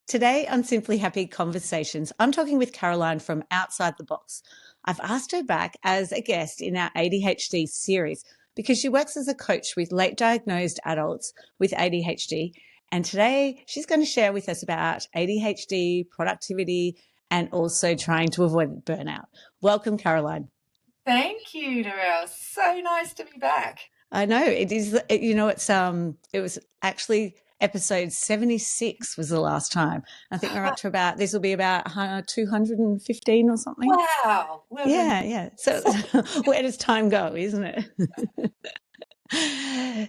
Today on Simply Happy Conversations, I'm talking with Caroline from Outside the Box. I've asked her back as a guest in our ADHD series because she works as a coach with late diagnosed adults with ADHD. And today she's going to share with us about ADHD, productivity, and also trying to avoid burnout. Welcome, Caroline. Thank you, Narelle. So nice to be back. I know it is. It was actually episode 76 was the last time. I think we're up to about, this will be about 215 or something. Wow. Yeah. So where does time go, isn't it?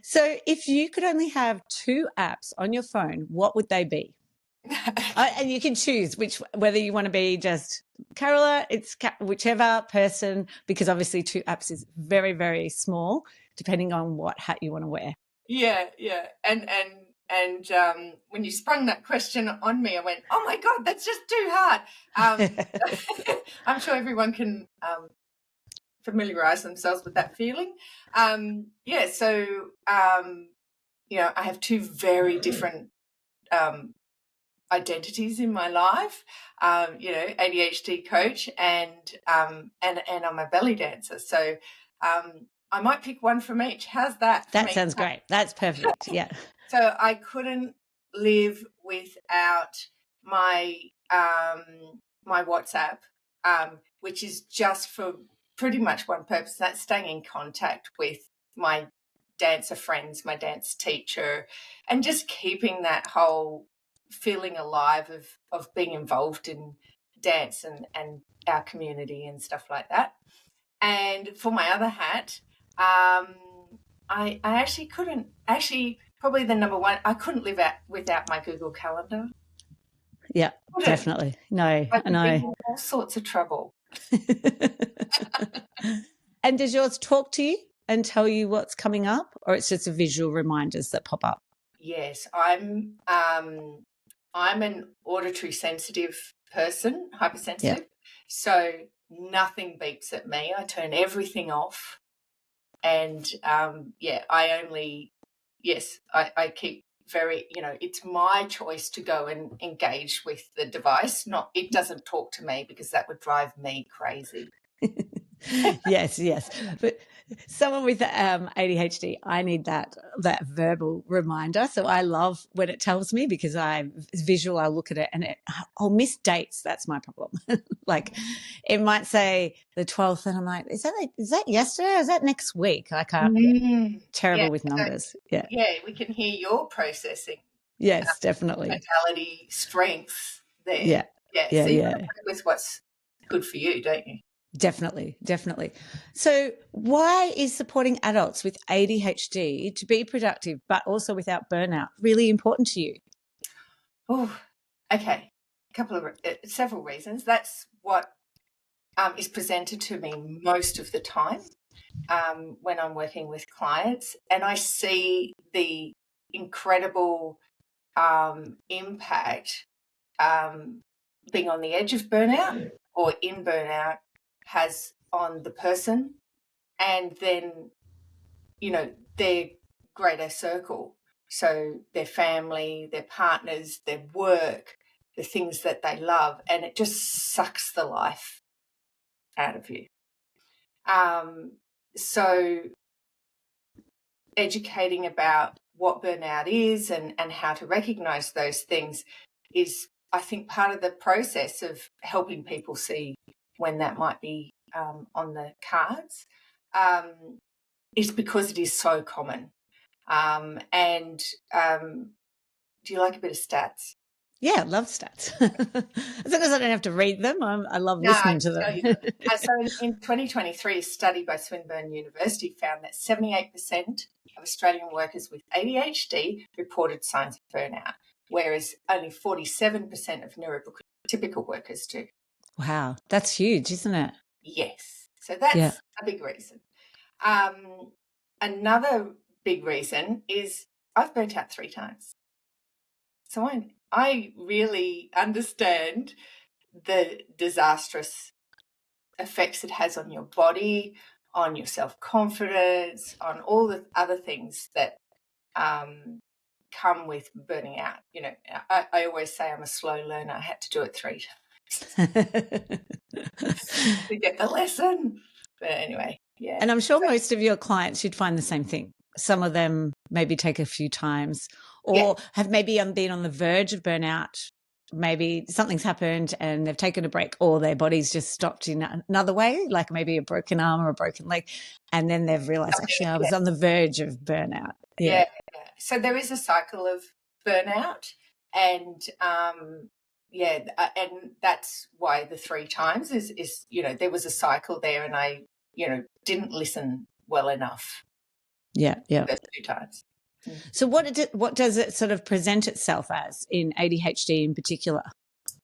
So if you could only have two apps on your phone, what would they be? And you can choose whether you want to be just Carola, whichever person, because obviously two apps is very, very small, depending on what hat you want to wear. Yeah. And when you sprung that question on me, I went, "Oh my God, that's just too hard." I'm sure everyone can familiarize themselves with that feeling. I have two very different identities in my life. ADHD coach and I'm a belly dancer. So I might pick one from each. How's that? That sounds great. That's perfect. Yeah. So I couldn't live without my my WhatsApp, which is just for pretty much one purpose. That's staying in contact with my dancer friends, my dance teacher, and just keeping that whole feeling alive of being involved in dance and our community and stuff like that. And for my other hat, I actually couldn't, probably the number one, I couldn't live without my Google Calendar. Yeah, definitely. No, I know. All sorts of trouble. And does yours talk to you and tell you what's coming up, or it's just a visual reminders that pop up? Yes, I'm an auditory sensitive person, hypersensitive. Yeah. So nothing beeps at me. I turn everything off. And I keep very, it's my choice to go and engage with the device. It doesn't talk to me because that would drive me crazy. Yes. But someone with ADHD, I need that verbal reminder. So I love when it tells me, because I'm visual. I look at it and I'll miss dates. That's my problem. Like it might say the 12th, and I'm like, is that yesterday or is that next week? I can't. Terrible with numbers. Yeah, we can hear your processing. Yes, definitely. Mentality strengths there. Yeah. So you got to work with what's good for you, don't you? Definitely. So why is supporting adults with ADHD to be productive but also without burnout really important to you? Oh, okay. Several reasons. That's what is presented to me most of the time when I'm working with clients, and I see the incredible impact being on the edge of burnout or in burnout has on the person, and then their greater circle, so their family, their partners, their work, the things that they love, and it just sucks the life out of you. So educating about what burnout is and how to recognize those things is, I think, part of the process of helping people see when that might be on the cards, is because it is so common. Do you like a bit of stats? Yeah, I love stats. As long as I don't have to read them, I love listening to them. So in 2023, a study by Swinburne University found that 78% of Australian workers with ADHD reported signs of burnout, whereas only 47% of neurotypical workers do. Wow, that's huge, isn't it? Yes. So that's a big reason. Another big reason is I've burnt out 3 times. So I really understand the disastrous effects it has on your body, on your self-confidence, on all the other things that come with burning out. You know, I always say I'm a slow learner. I had to do it 3 times to get the lesson. But anyway, yeah. And I'm sure most of your clients, you'd find the same thing. Some of them maybe take a few times or have maybe been on the verge of burnout. Maybe something's happened and they've taken a break, or their body's just stopped in another way, like maybe a broken arm or a broken leg. And then they've realized, actually, I was on the verge of burnout. Yeah. So there is a cycle of burnout, and and that's why the 3 times is, you know, there was a cycle there, and I, you know, didn't listen well enough. Yeah. Those 2 times. So what does it sort of present itself as in ADHD in particular?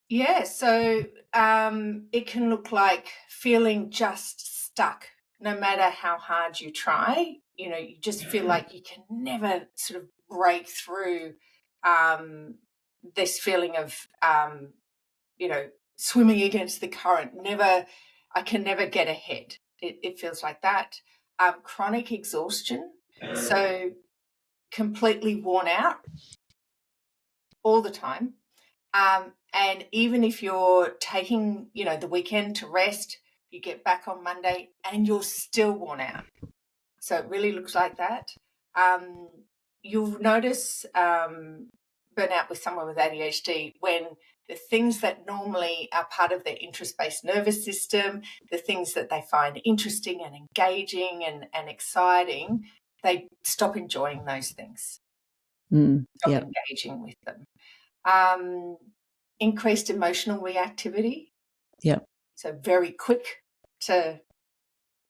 Yeah, so it can look like feeling just stuck no matter how hard you try. You know, you just feel like you can never sort of break through this feeling of, you know, swimming against the current. I can never get ahead. It feels like that. Chronic exhaustion, so completely worn out all the time. And even if you're taking, you know, the weekend to rest, you get back on Monday and you're still worn out. So it really looks like that. You'll notice burnout with someone with ADHD when the things that normally are part of their interest-based nervous system, the things that they find interesting and engaging and exciting, they stop enjoying those things, stop engaging with them. Increased emotional reactivity. Yeah. So very quick to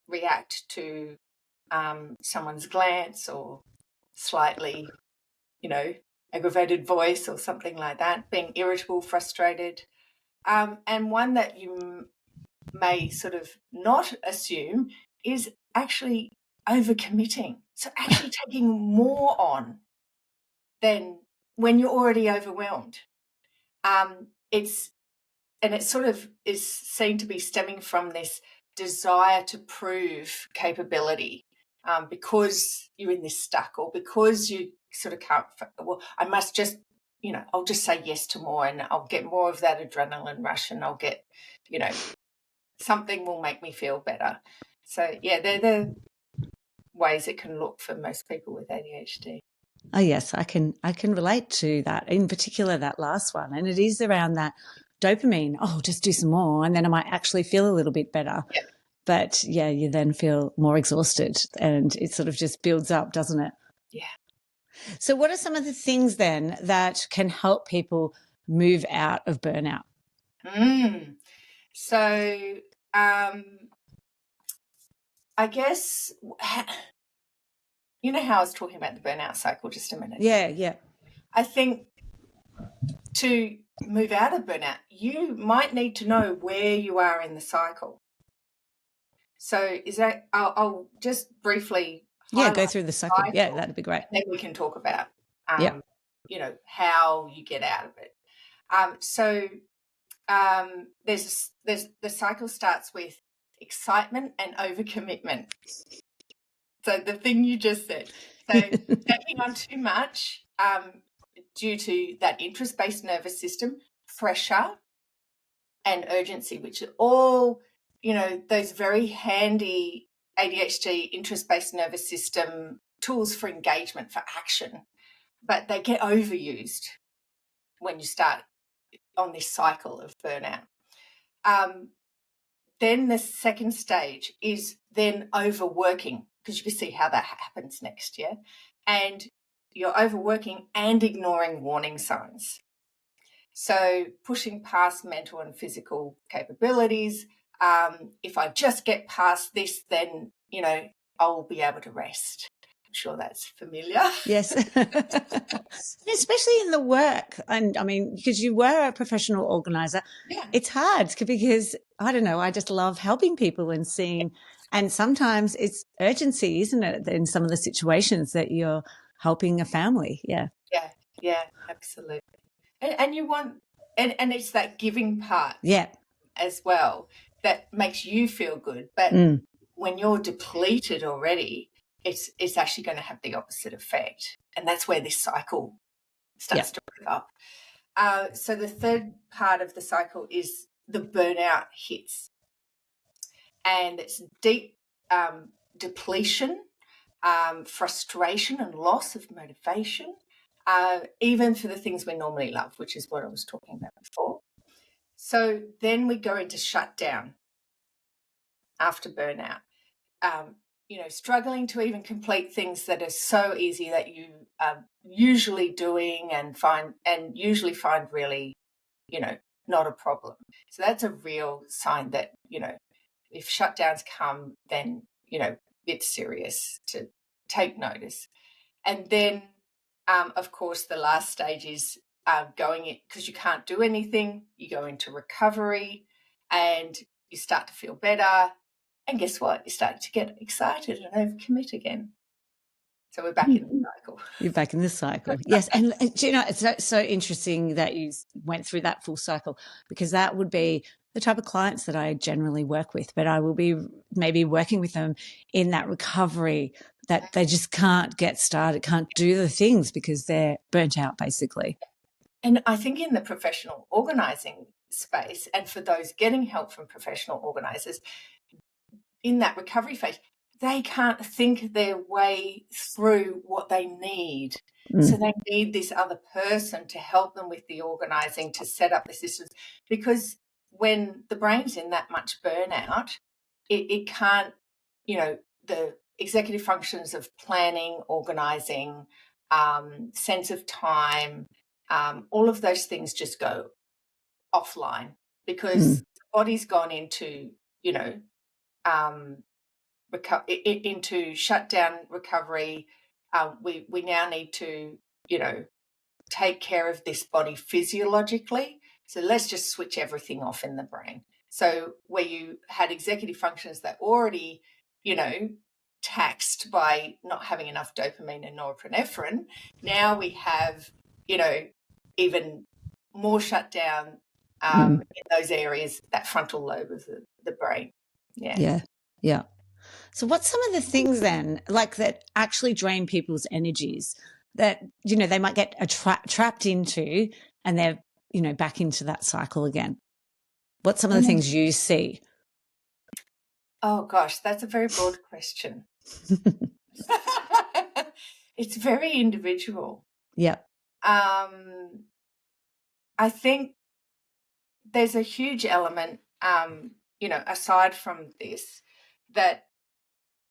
react to someone's glance or slightly, you know, aggravated voice or something like that, being irritable, frustrated. And one that you may sort of not assume is actually overcommitting. So actually taking more on than when you're already overwhelmed. It sort of is seen to be stemming from this desire to prove capability, because you're in this stuck, or because you sort of can't, well, I must just, you know, I'll just say yes to more and I'll get more of that adrenaline rush and I'll get, you know, something will make me feel better. So yeah, they're the ways it can look for most people with ADHD. Oh yes, I can relate to that, in particular that last one. And it is around that dopamine. Oh, just do some more and then I might actually feel a little bit better. Yeah. But yeah, you then feel more exhausted and it sort of just builds up, doesn't it? Yeah. So what are some of the things then that can help people move out of burnout? So I guess, you know how I was talking about the burnout cycle just a minute? Yeah. I think to move out of burnout, you might need to know where you are in the cycle. So is that, I'll just briefly go through the cycle. Yeah, that'd be great. And then we can talk about, Yeah. you know, how you get out of it. There's the cycle starts with excitement and overcommitment. So the thing you just said. So taking on too much due to that interest-based nervous system, pressure and urgency, which are all, you know, those very handy ADHD interest-based nervous system tools for engagement, for action, but they get overused when you start on this cycle of burnout. Then the second stage is then overworking, because you can see how that happens next, yeah? And you're overworking and ignoring warning signs. So pushing past mental and physical capabilities. If I just get past this, then, you know, I'll be able to rest. I'm sure that's familiar. Yes. Especially in the work. And I mean, because you were a professional organizer, it's hard because, I don't know, I just love helping people and seeing, and sometimes it's urgency, isn't it, in some of the situations that you're helping a family. Yeah, absolutely. And you want, and it's that giving part as well that makes you feel good. But when you're depleted already, it's actually going to have the opposite effect. And that's where this cycle starts to break up. So the third part of the cycle is the burnout hits, and it's deep depletion, frustration and loss of motivation, even for the things we normally love, which is what I was talking about before. So then we go into shutdown after burnout. Struggling to even complete things that are so easy that you are usually doing and usually find really, not a problem. So that's a real sign that, if shutdowns come, then, it's serious to take notice. And then, of course, the last stage is going in, because you can't do anything, you go into recovery and you start to feel better. And guess what? You're starting to get excited and overcommit again. So we're back in the cycle. You're back in the cycle. Yes. And it's so interesting that you went through that full cycle, because that would be the type of clients that I generally work with, but I will be maybe working with them in that recovery that they just can't get started, can't do the things because they're burnt out, basically. And I think in the professional organising space, and for those getting help from professional organisers, in that recovery phase, they can't think their way through what they need. So they need this other person to help them with the organising, to set up the systems, because when the brain's in that much burnout, it can't, the executive functions of planning, organising, sense of time, all of those things just go offline, because the body's gone into, into shutdown recovery. We now need to, take care of this body physiologically. So let's just switch everything off in the brain. So where you had executive functions that already, taxed by not having enough dopamine and norepinephrine, now we have, even more shutdown in those areas, that frontal lobe of the brain. Yeah. So what's some of the things then, like, that actually drain people's energies that, they might get trapped into, and they're, back into that cycle again? What's some of the things you see? Oh gosh, that's a very broad question. It's very individual. Yeah. I think there's a huge element, aside from this, that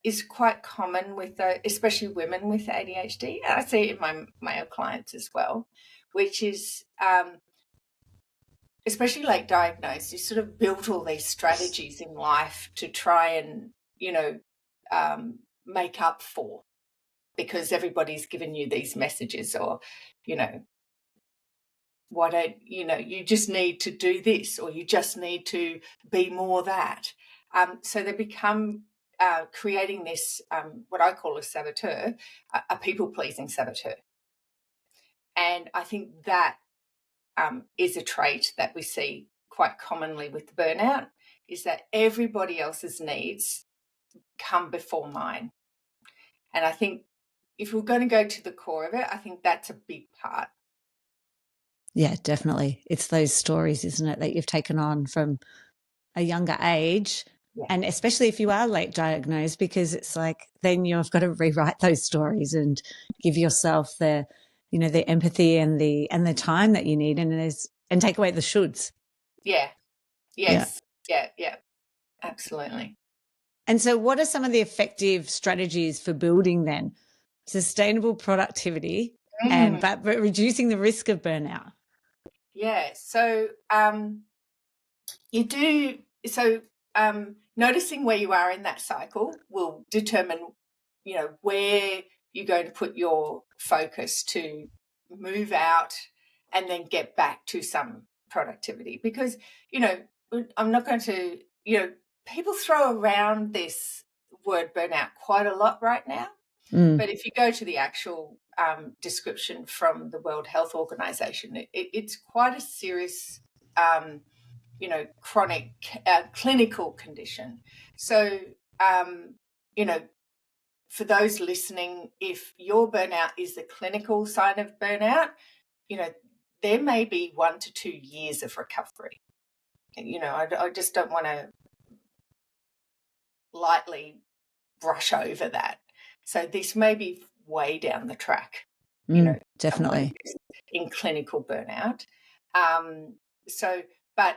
is quite common with especially women with ADHD. And I see it in my male clients as well, which is especially late diagnosed, you sort of built all these strategies in life to try and, make up for, because everybody's given you these messages, or, why don't, you just need to do this, or you just need to be more that. So they become creating this, what I call a saboteur, a people-pleasing saboteur. And I think that is a trait that we see quite commonly with the burnout, is that everybody else's needs come before mine. And I think if we're going to go to the core of it, I think that's a big part. Yeah, definitely. It's those stories, isn't it, that you've taken on from a younger age. Yeah. And especially if you are late diagnosed, because it's like, then you've got to rewrite those stories and give yourself the, the empathy and the time that you need, and take away the shoulds. Yeah. Yes. Yeah. Absolutely. And so what are some of the effective strategies for building then sustainable productivity but reducing the risk of burnout? Yeah. So noticing where you are in that cycle will determine, where you're going to put your focus to move out and then get back to some productivity. Because, I'm not going to, people throw around this word burnout quite a lot right now. But if you go to the actual description from the World Health Organization, it's quite a serious, chronic clinical condition. So, for those listening, if your burnout is the clinical sign of burnout, there may be 1 to 2 years of recovery. I just don't want to lightly brush over that. So this may be way down the track, definitely in clinical burnout. But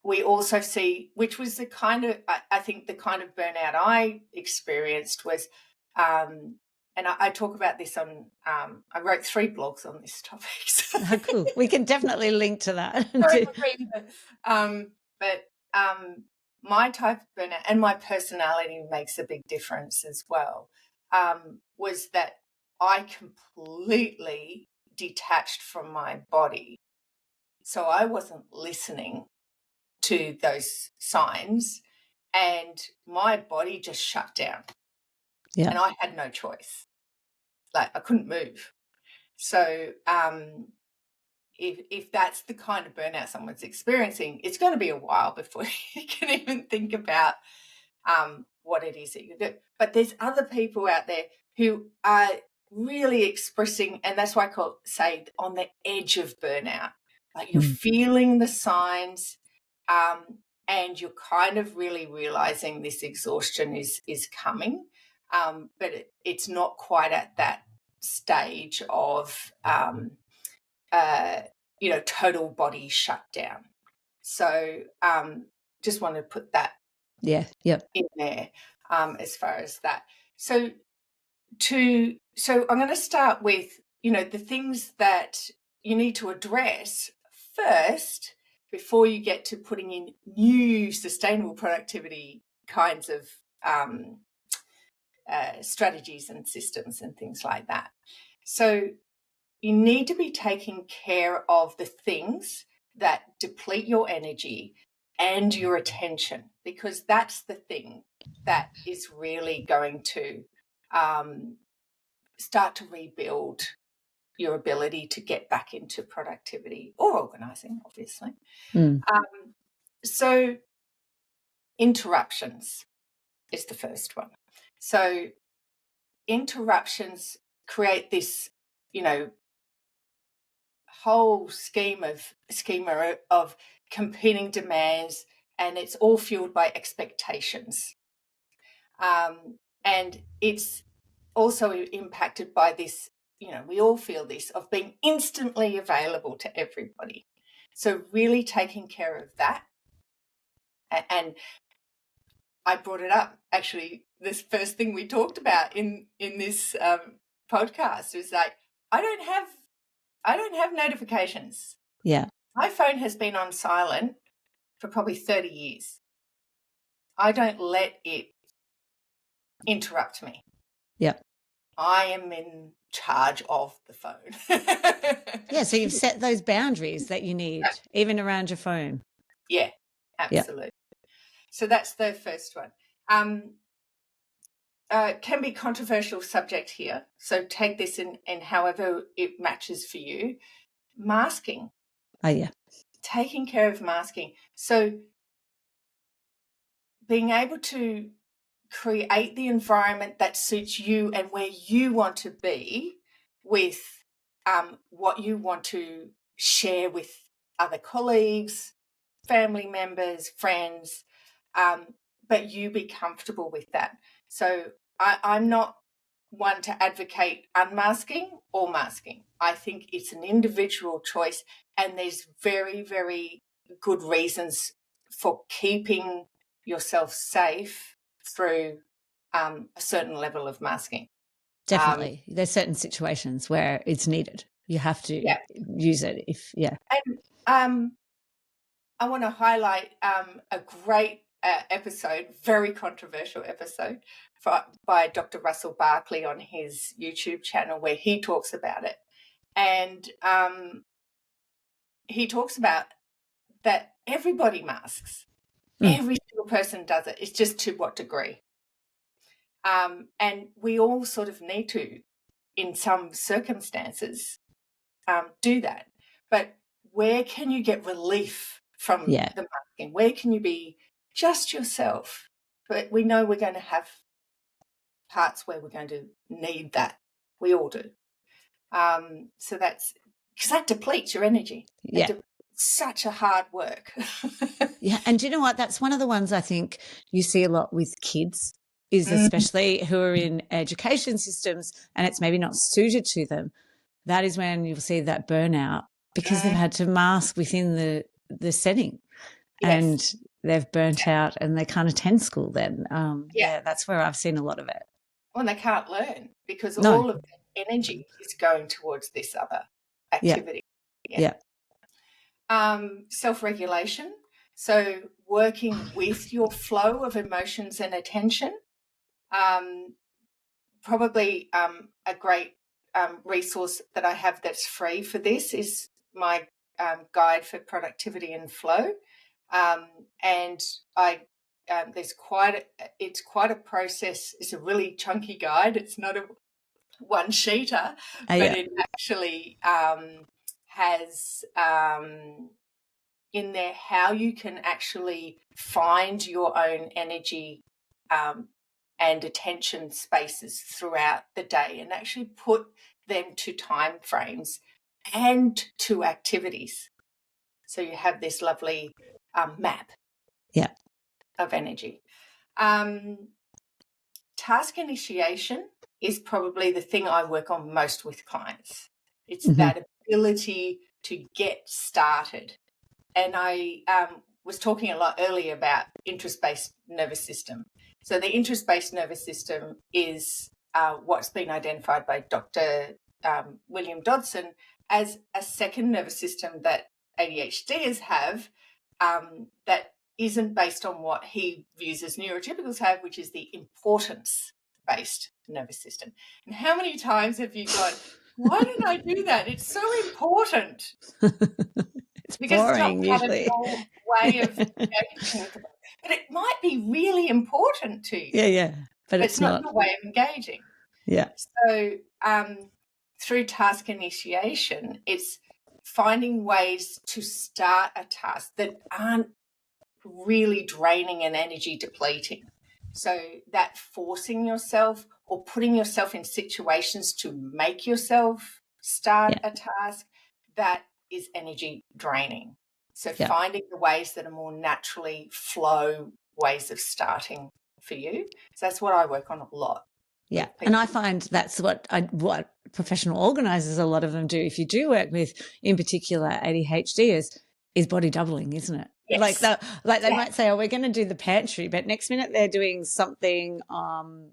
we also see, which was the kind of, I think the kind of burnout I experienced was, and I talk about this on, I wrote 3 blogs on this topic. So. Oh, cool. We can definitely link to that. My type of burnout, and my personality makes a big difference as well, was that I completely detached from my body. So I wasn't listening to those signs, and my body just shut down. Yeah. And I had no choice. Like, I couldn't move. So if that's the kind of burnout someone's experiencing, it's going to be a while before you can even think about what it is that you do. But there's other people out there who are really expressing, and that's why I say on the edge of burnout. Like, you're feeling the signs, and you're kind of really realizing this exhaustion is coming, but it's not quite at that stage of total body shutdown. So just want to put that in there as far as that. So I'm going to start with, the things that you need to address first before you get to putting in new sustainable productivity kinds of strategies and systems and things like that. So you need to be taking care of the things that deplete your energy and your attention, because that's the thing that is really going to start to rebuild your ability to get back into productivity or organising, obviously. So interruptions is the first one. So interruptions create this, whole schema of competing demands, and it's all fueled by expectations. And it's also impacted by this, we all feel this, of being instantly available to everybody. So really taking care of that. And I brought it up, actually, this first thing we talked about in this podcast was like, I don't have notifications. Yeah. My phone has been on silent for probably 30 years. I don't let it interrupt me. Yeah. I am in charge of the phone. Yeah, so you've set those boundaries that you need, even around your phone. Yeah, absolutely. Yeah. So that's the first one. Can be controversial subject here, so take this in however it matches for you. Masking. Oh, yeah. Taking care of masking. So being able to create the environment that suits you and where you want to be with what you want to share with other colleagues, family members, friends, but you be comfortable with that. So I'm not one to advocate unmasking or masking. I think it's an individual choice, and there's very, very good reasons for keeping yourself safe through a certain level of masking. Definitely. There's certain situations where it's needed. You have to use it And I want to highlight a great episode, very controversial episode by Dr. Russell Barkley on his YouTube channel, where he talks about it. And he talks about that everybody masks. Every single person does it. It's just to what degree. And we all sort of need to, in some circumstances, do that. But where can you get relief from the masking? Where can you be just yourself? But we know we're going to have parts where we're going to need that. We all do. So that's because that depletes your energy. Yeah. Such a hard work. Yeah. And do you know what? That's one of the ones I think you see a lot with kids, is especially who are in education systems and it's maybe not suited to them. That is when you'll see that burnout because they've had to mask within the setting. Yes. And they've burnt out and they can't attend school then. Yeah, that's where I've seen a lot of it. Well, they can't learn because No. all of the energy is going towards this other activity. Yeah. Self-regulation. So working with your flow of emotions and attention. Probably a great resource that I have that's free for this is my guide for productivity and flow. And it's quite a process. It's a really chunky guide. It's not a one-sheeter, but it actually has in there how you can actually find your own energy and attention spaces throughout the day and actually put them to time frames and to activities. So you have this lovely map of energy. Task initiation is probably the thing I work on most with clients. It's that ability to get started. And I was talking a lot earlier about interest-based nervous system. So the interest-based nervous system is what's been identified by Dr. William Dodson as a second nervous system that ADHDers have that isn't based on what he views as neurotypicals have, which is the importance-based nervous system. And how many times have you gone, why did I do that? It's so important. It's because boring, it's not part usually. of your way of engaging with it. But it might be really important to you. Yeah. But it's not your way of engaging. Yeah. So through task initiation, it's finding ways to start a task that aren't really draining and energy depleting. So that forcing yourself or putting yourself in situations to make yourself start a task, that is energy draining. So finding the ways that are more naturally flow ways of starting for you. So that's what I work on a lot. Yeah. And I find that's what professional organisers, a lot of them do. If you do work with, in particular, ADHD is body doubling, isn't it? Yes. They might say, oh, we're going to do the pantry, but next minute they're doing something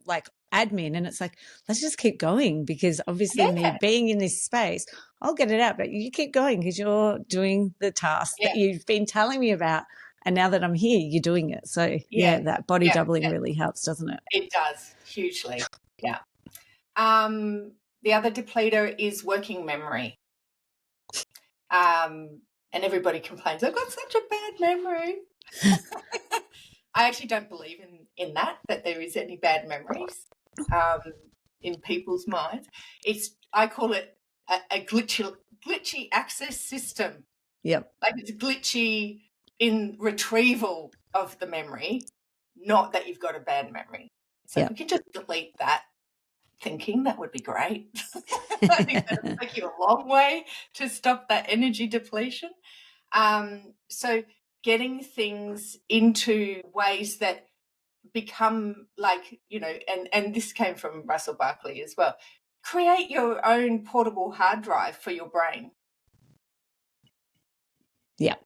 like admin, and it's like, let's just keep going because obviously me being in this space, I'll get it out, but you keep going because you're doing the task that you've been telling me about, and now that I'm here, you're doing it. So that body doubling really helps, doesn't it? It does, hugely. Yeah. The other depleter is working memory. And everybody complains, I've got such a bad memory. I actually don't believe in that there is any bad memories in people's minds. I call it a glitchy access system. Yep. Like it's glitchy in retrieval of the memory, not that you've got a bad memory. So if we could just delete that thinking, that would be great. I think that would take you a long way to stop that energy depletion. So getting things into ways that become like, and this came from Russell Barkley as well, create your own portable hard drive for your brain. Yeah.